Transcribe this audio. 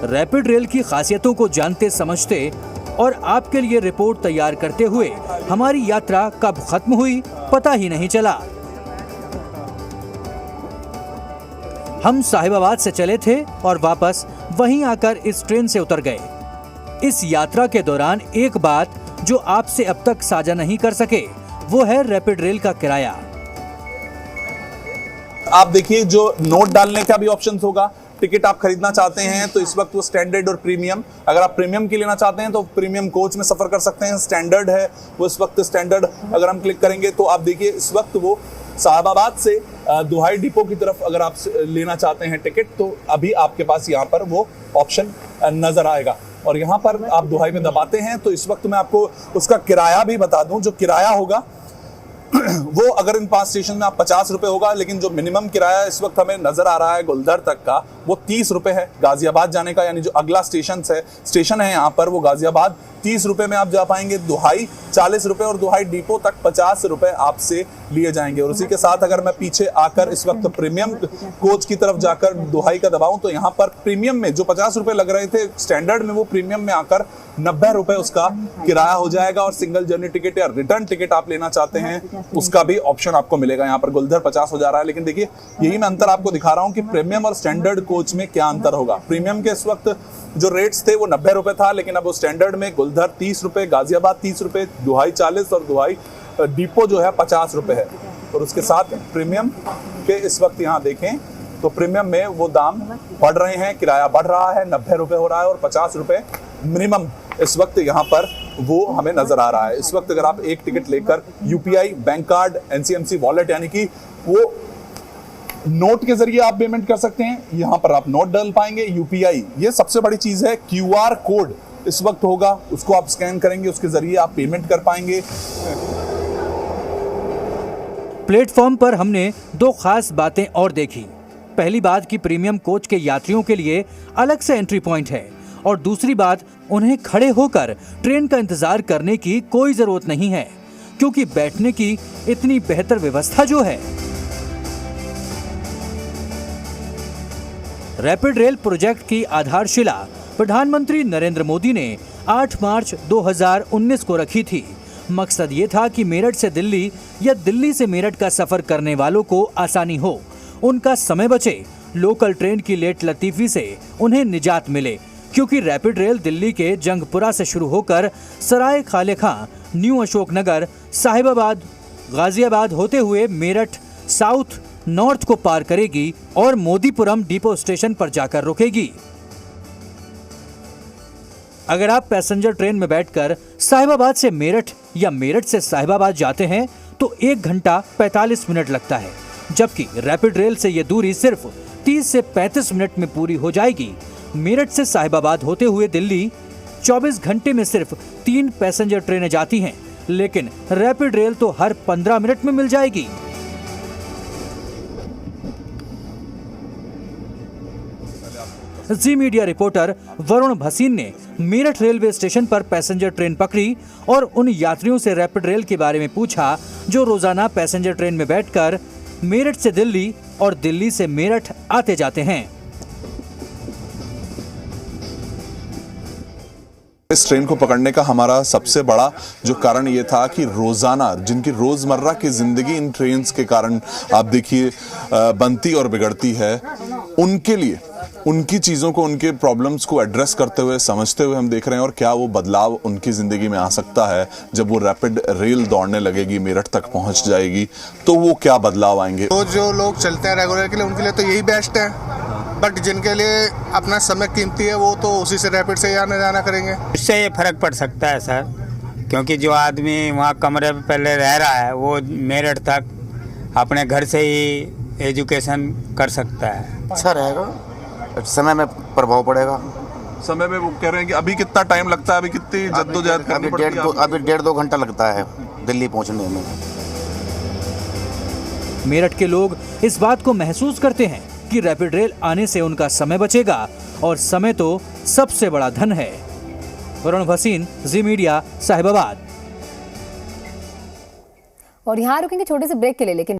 Rapid rail की खासियतों को जानते समझते और आपके लिए रिपोर्ट तैयार करते हुए हमारी यात्रा कब खत्म हुई पता ही नहीं चला। हम साहिबाबाद से चले थे और वापस वहीं आकर इस ट्रेन से उतर गए। इस यात्रा के दौरान एक बात जो आपसे अब तक साझा नहीं कर सके वो है रैपिड रेल का किराया। आप देखिए जो नोट डालने का भी ऑप्शन होगा। टिकट आप खरीदना चाहते हैं तो इस वक्त वो स्टैंडर्ड और प्रीमियम, अगर आप प्रीमियम की लेना चाहते हैं तो प्रीमियम कोच में सफर कर सकते हैं। स्टैंडर्ड है वो इस वक्त स्टैंडर्ड, अगर हम क्लिक करेंगे तो आप देखिए इस वक्त वो साहिबाबाद से दुहाई डिपो की तरफ अगर आप लेना चाहते हैं टिकट तो अभी आपके पास यहाँ पर वो ऑप्शन नजर आएगा और यहाँ पर आप दुहाई में दबाते हैं तो इस वक्त मैं आपको उसका किराया भी बता दूं। जो किराया होगा वो अगर इन 5 स्टेशन में आप 50 रुपए होगा, लेकिन जो मिनिमम किराया इस वक्त हमें नजर आ रहा है गोलधर तक का वो 30 रुपए है गाजियाबाद जाने का। यानी जो अगला स्टेशन है यहाँ पर वो गाजियाबाद 30 रुपए में आप जा पाएंगे। दुहाई 40 रुपए और दुहाई डिपो तक 50 रुपए आपसे लिए जाएंगे। और उसी के साथ अगर मैं पीछे आकर इस वक्त प्रीमियम कोच की तरफ जाकर दुहाई का दबाऊं तो यहाँ पर प्रीमियम में जो 50 रुपए लग रहे थे स्टैंडर्ड में वो प्रीमियम में आकर 90 रुपए उसका किराया हो जाएगा। और सिंगल जर्नी टिकट या रिटर्न टिकट आप लेना चाहते हैं उसका भी ऑप्शन आपको मिलेगा। यहाँ पर गोलधर 50 हो जा रहा है, लेकिन देखिए यही मैं अंतर आपको दिखा रहा हूँ कि प्रीमियम और स्टैंडर्ड कोच में क्या अंतर होगा। प्रीमियम के इस वक्त जो रेट्स थे वो 90 रुपए था, लेकिन अब वो स्टैंडर्ड में गोलधर 30 रुपए, गाजियाबाद 30 रुपए, दुहाई 40 और दुहाई डिपो जो है 50 रुपए है। और उसके साथ प्रीमियम के इस वक्त यहाँ देखें तो प्रीमियम में वो दाम बढ़ रहे हैं, किराया बढ़ रहा है, 90 रुपए हो रहा है और 50 रुपए मिनिमम इस वक्त यहाँ पर वो हमें नजर आ रहा है। इस वक्त अगर आप एक टिकट लेकर UPI, bank card, NCMC wallet यानी कि वो नोट के जरिए आप पेमेंट कर सकते हैं। यहाँ पर आप नोट डाल पाएंगे। यूपीआई ये सबसे बड़ी चीज है। क्यूआर कोड इस वक्त होगा, उसको आप स्कैन करेंगे, उसके जरिए आप पेमेंट कर पाएंगे। प्लेटफॉर्म पर हमने 2 खास बातें और देखी। पहली बात कि प्रीमियम कोच के यात्रियों के लिए अलग से एंट्री पॉइंट है और दूसरी बात उन्हें खड़े होकर ट्रेन का इंतजार करने की कोई जरूरत नहीं है क्योंकि बैठने की इतनी बेहतर व्यवस्था जो है। रैपिड रेल प्रोजेक्ट की आधारशिला प्रधानमंत्री नरेंद्र मोदी ने 8 मार्च 2019 को रखी थी। मकसद ये था कि मेरठ से दिल्ली या दिल्ली से मेरठ का सफर करने वालों को आसानी हो, उनका समय बचे, लोकल ट्रेन की लेट लतीफी से उन्हें निजात मिले। क्योंकि रैपिड रेल दिल्ली के जंगपुरा से शुरू होकर सराय खाले खां, न्यू अशोकनगर, साहिबाबाद, गाजियाबाद होते हुए मेरठ साउथ नॉर्थ को पार करेगी और मोदीपुरम डिपो स्टेशन पर जाकर रुकेगी। अगर आप पैसेंजर ट्रेन में बैठकर साहिबाबाद से मेरठ या मेरठ से साहिबाबाद जाते हैं तो 1 घंटा 45 मिनट लगता है, जबकि रैपिड रेल से ये दूरी सिर्फ 30 से 35 मिनट में पूरी हो जाएगी। मेरठ से साहिबाबाद होते हुए दिल्ली 24 घंटे में सिर्फ 3 पैसेंजर ट्रेनें जाती हैं, लेकिन रैपिड रेल तो हर 15 मिनट में मिल जाएगी। जी मीडिया रिपोर्टर वरुण भसीन ने मेरठ रेलवे स्टेशन पर पैसेंजर ट्रेन पकड़ी और उन यात्रियों से रैपिड रेल के बारे में पूछा जो रोजाना पैसेंजर ट्रेन में बैठकर मेरठ से दिल्ली और दिल्ली से मेरठ आते जाते हैं। इस ट्रेन को पकड़ने का हमारा सबसे बड़ा जो कारण ये था कि रोजाना जिनकी रोजमर्रा की जिंदगी इन ट्रेन्स के कारण आप देखिए बनती और बिगड़ती है, उनके लिए उनकी चीज़ों को, उनके प्रॉब्लम्स को एड्रेस करते हुए, समझते हुए हम देख रहे हैं और क्या वो बदलाव उनकी ज़िंदगी में आ सकता है जब वो रैपिड रेल दौड़ने लगेगी, मेरठ तक पहुंच जाएगी तो वो क्या बदलाव आएंगे। तो जो लोग चलते हैं रेगुलर के लिए उनके लिए तो यही बेस्ट है, बट जिनके लिए अपना समय कीमती है वो तो उसी से रैपिड से आना जाना करेंगे। इससे ये फर्क पड़ सकता है सर, क्योंकि जो आदमी वहाँ कमरे में पहले रह रहा है वो मेरठ तक अपने घर से ही एजुकेशन कर सकता है। अच्छा रहेगा, समय में प्रभाव पड़ेगा। समय में वो कह रहे हैं कि अभी कितना टाइम लगता है, अभी कितनी जद्दोजहद करनी पड़ती है। अभी 1.5-2 घंटा लगता है दिल्ली पहुंचने में। मेरठ के लोग इस बात को महसूस करते हैं कि रैपिड रेल आने से उनका समय बचेगा और समय तो सबसे बड़ा धन है। वरुण भसीन, जी मीडिया, साहिबाबाद। और यहाँ रुकेंगे छोटे से ब्रेक के लिए, लेकिन